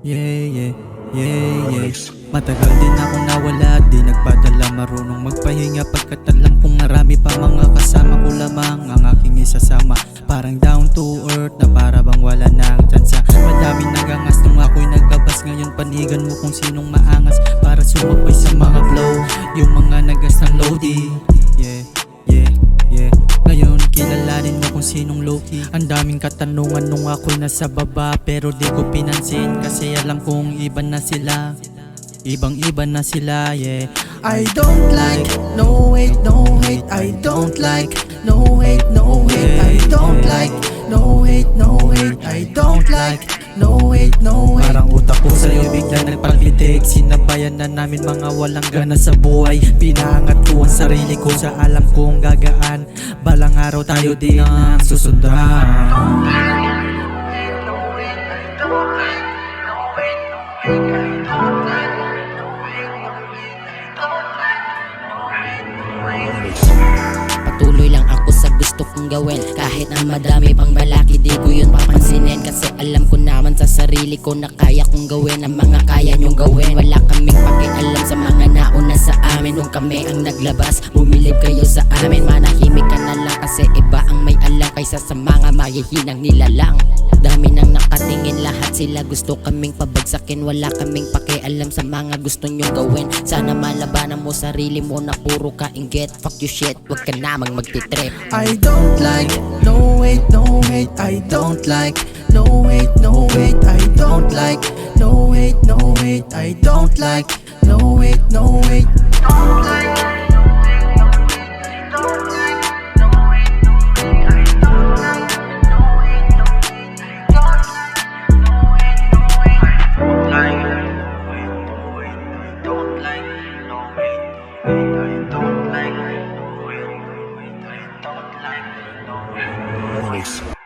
Yeah, yeah, yeah, yeah. Matagal din ako nawala, di nagpadala, marunong magpahinga pagkat alam kong marami pa mga kasama ko lamang ang aking isasama. Parang down to earth na para bang wala nang tsansa. Madaming nagangas nung ako'y nagkabas, ngayon panigan mo kung sinong maangas para sumabay sa mga flow, yung mga nagas ng loading. Yeah, yeah, yeah. Ngayon kilalanin mo kung sinong low-key. Ang daming katanungan nung ako'y nasa baba, pero di ko pinansin kasi alam kong iba na sila. Ibang-iba na sila, yeah. I don't like, no hate, no hate. I don't like, no hate, no hate. I don't like, no hate, no hate. I don't like, no hate, no hate. Parang utak ko sa'yo bigla nagpaglitik. Sinabayan na namin mga walang gana sa buhay. Pinaangat ko ang sarili ko sa alam kong gagaan. Balang araw tayo din ang susundan. Patuloy lang ako sa gusto kong gawin. Kahit na madami pang balaki, di ko yun papansinin. Kasi alam ko naman sa sarili ko na kaya kong gawin ang mga kaya nyong gawin. Wala kaming pakialam sa mga nauna sa amin. Nung kami ang naglabas, bumilib kayo sa amin. Manahimik ka na lang kasi iba ang may alam kaysa sa mga mahihinang nilalang. Dami nang nakatingin, lahat sila gusto kaming pabagsakin. Wala kaming pakialam sa mga gusto nyong gawin. Sana malabanan mo sarili mo na puro ka inggit. Fuck you shit, wag ka namang magtitrip. I don't like, no hate, no hate. I don't like, no hate, no hate. I don't like, no hate, no hate. I don't like, no hate, no hate. Nice.